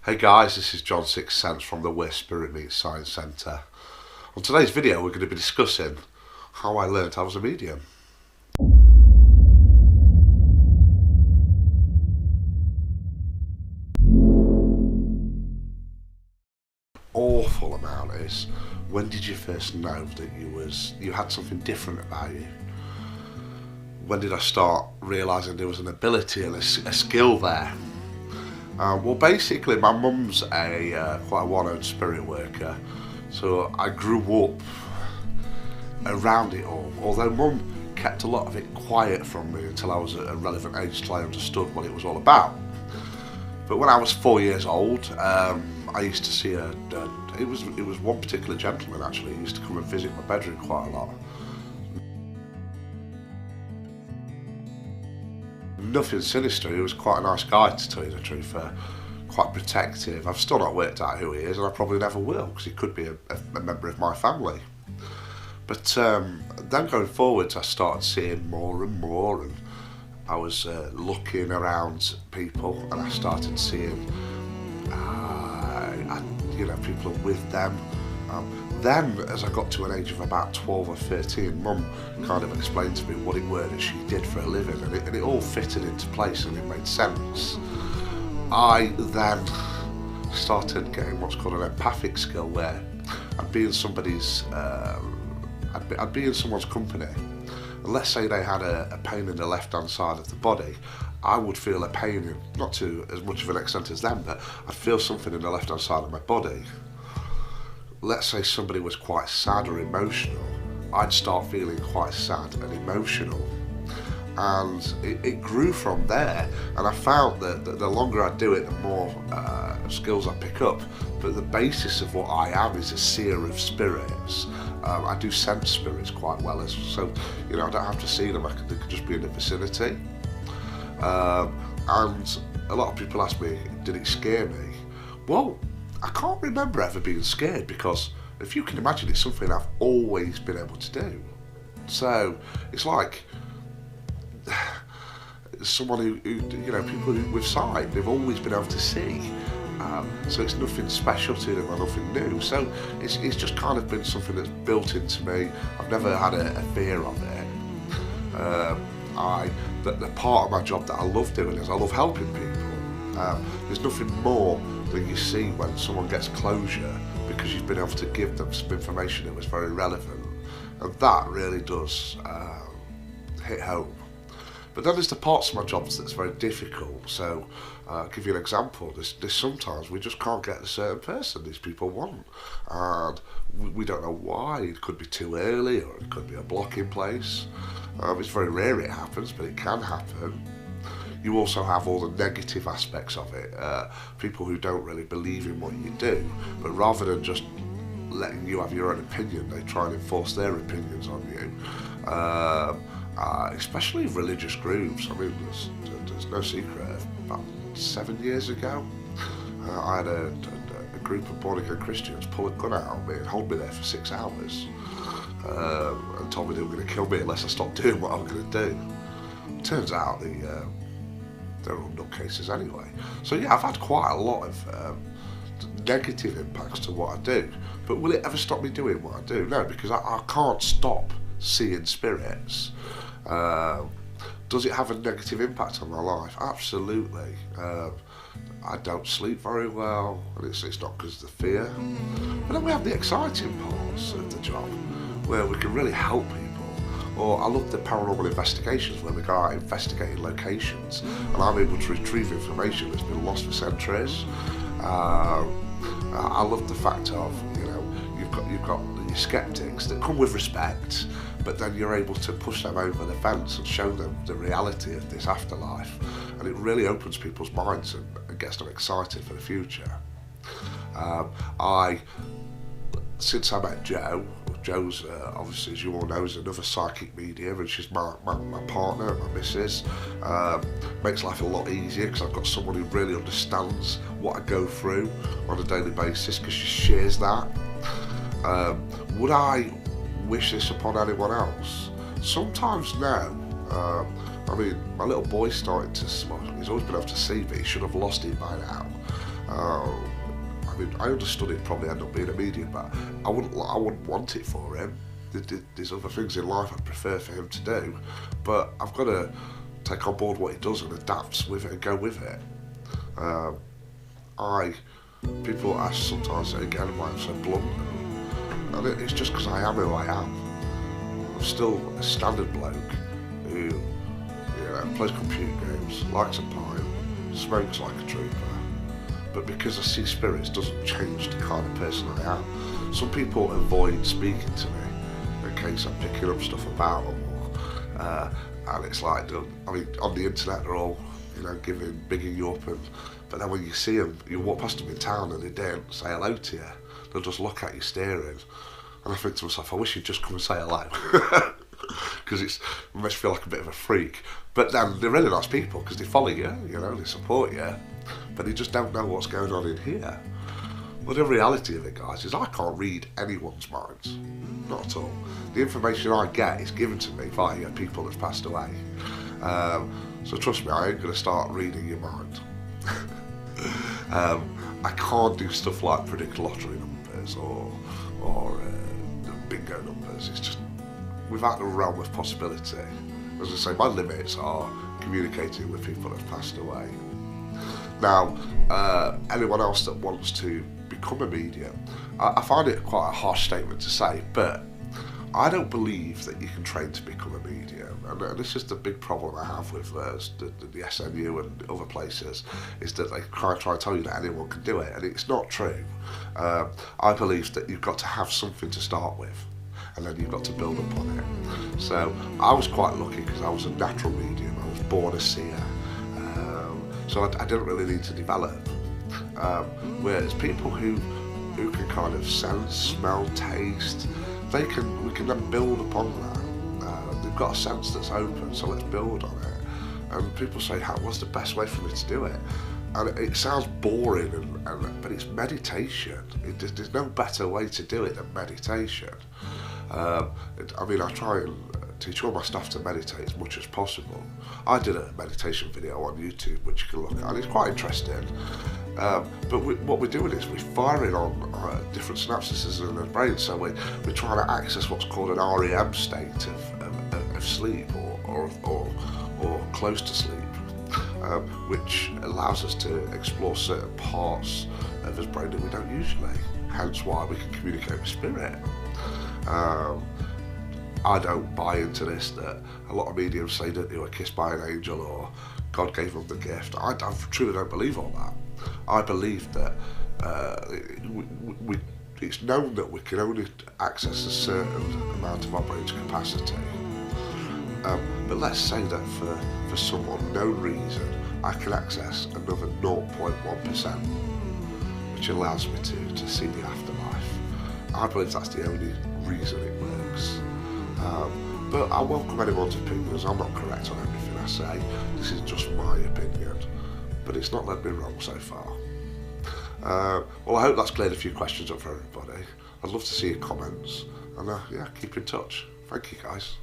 Hey guys, this is John Sixthsense from the Where Spirit Meets Science Centre. On today's video we're going to be discussing how I learnt I was a medium. Awful amount is, when did you first know that you had something different about you? When did I start realising there was an ability and a skill there? Well, basically, my mum's quite a well-known spirit worker, so I grew up around it all. Although Mum kept a lot of it quiet from me until I was at a relevant age till I understood what it was all about. But when I was 4 years old, I used to see it was one particular gentleman actually who used to come and visit my bedroom quite a lot. Nothing sinister, he was quite a nice guy, to tell you the truth, quite protective. I've still not worked out who he is, and I probably never will, because he could be a member of my family. But then going forwards, I started seeing more and more, and I was looking around people, and I started seeing people with them. Then, as I got to an age of about 12 or 13, Mum kind of explained to me what it were that she did for a living, and it all fitted into place and it made sense. I then started getting what's called an empathic skill, where I'd be in I'd be in someone's company, and let's say they had a pain in the left-hand side of the body. I would feel a pain, not to as much of an extent as them, but I'd feel something in the left-hand side of my body. Let's say somebody was quite sad or emotional, I'd start feeling quite sad and emotional. And it grew from there, and I found that the longer I do it, the more skills I pick up. But the basis of what I am is a seer of spirits. I do sense spirits quite well, so I don't have to see them, they could just be in the vicinity. And a lot of people ask me, did it scare me? Well, I can't remember ever being scared, because if you can imagine, it's something I've always been able to do. So it's like someone who people with sight, they've always been able to see. So it's nothing special to them or nothing new. So it's just kind of been something that's built into me. I've never had a fear of it. The part of my job that I love doing is I love helping people. There's nothing more than you see when someone gets closure because you've been able to give them some information that was very relevant, and that really does hit home. But then there's the parts of my jobs that's very difficult. So I'll give you an example. There's sometimes we just can't get a certain person these people want, and we don't know why. It could be too early, or it could be a block in place. It's very rare it happens, but it can happen. You also have all the negative aspects of it. People who don't really believe in what you do, but rather than just letting you have your own opinion, they try and enforce their opinions on you. Especially religious groups. I mean, there's no secret. About 7 years ago, I had a group of born-again Christians pull a gun out on me and hold me there for 6 hours, and told me they were going to kill me unless I stopped doing what I was going to do. Turns out they're all nutcases anyway. So yeah, I've had quite a lot of negative impacts to what I do. But will it ever stop me doing what I do? No, because I can't stop seeing spirits. Does it have a negative impact on my life? Absolutely. I don't sleep very well, and it's not because of the fear. But then we have the exciting parts of the job, where we can really help people. Or I love the paranormal investigations, where we go out investigating locations, and I'm able to retrieve information that's been lost for centuries. I love the fact of, you've got your skeptics that come with respect, but then you're able to push them over the fence and show them the reality of this afterlife, and it really opens people's minds and gets them excited for the future. Since I met Joe's obviously, as you all know, is another psychic medium, and she's my partner, my missus. Makes life a lot easier because I've got someone who really understands what I go through on a daily basis, because she shares that. Would I wish this upon anyone else? Sometimes no. I mean, my little boy's starting to, well, he's always been able to see, but he should have lost it by now. I mean, I understood he'd probably end up being a medium, but I wouldn't want it for him. There's other things in life I'd prefer for him to do, but I've got to take on board what he does and adapt with it and go with it. People ask sometimes, again, why I'm so blunt, and it's just because I am who I am. I'm still a standard bloke who, plays computer games, likes a pint, smokes like a trooper, but because I see spirits doesn't change the kind of person I am. Some people avoid speaking to me in case I'm picking up stuff about them, and it's like, I mean, on the internet they're all, bigging you up, but then when you see them, you walk past them in town and they don't say hello to you. They'll just look at you staring, and I think to myself, I wish you'd just come and say hello, because it makes you feel like a bit of a freak. But then they're really nice people because they follow you, they support you, but they just don't know what's going on in here. Well, the reality of it, guys, is I can't read anyone's minds, not at all. The information I get is given to me via people that's passed away. So trust me, I ain't going to start reading your mind. I can't do stuff like predict lottery numbers or bingo numbers. It's just without the realm of possibility. As I say, my limits are communicating with people that have passed away. Now, anyone else that wants to become a medium, I find it quite a harsh statement to say, but I don't believe that you can train to become a medium, and this is the big problem I have with the SNU and other places, is that they try to tell you that anyone can do it, and it's not true. I believe that you've got to have something to start with, and then you've got to build upon it. So I was quite lucky because I was a natural medium. I was born a seer, so I didn't really need to develop. Whereas people who can kind of sense, smell, taste, we can then build upon that. They've got a sense that's open, so let's build on it. And people say, what's the best way for me to do it? And it sounds boring, but it's meditation. There's no better way to do it than meditation. I try and teach all my staff to meditate as much as possible. I did a meditation video on YouTube which you can look at, and it's quite interesting. But what we're doing is we're firing on different synapses in the brain, so we're trying to access what's called an REM state of sleep or close to sleep, which allows us to explore certain parts of his brain that we don't usually, hence why we can communicate with spirit. I don't buy into this, that a lot of mediums say that they were kissed by an angel or God gave them the gift. I truly don't believe all that. I believe that it's known that we can only access a certain amount of our brain's capacity. But let's say that for some unknown reason, I can access another 0.1%, which allows me to see the afterlife. I believe that's the only reason it works. But I welcome anyone's opinions. I'm not correct on everything I say. This is just my opinion, but it's not led me wrong so far. Well, I hope that's cleared a few questions up for everybody. I'd love to see your comments, and keep in touch. Thank you, guys.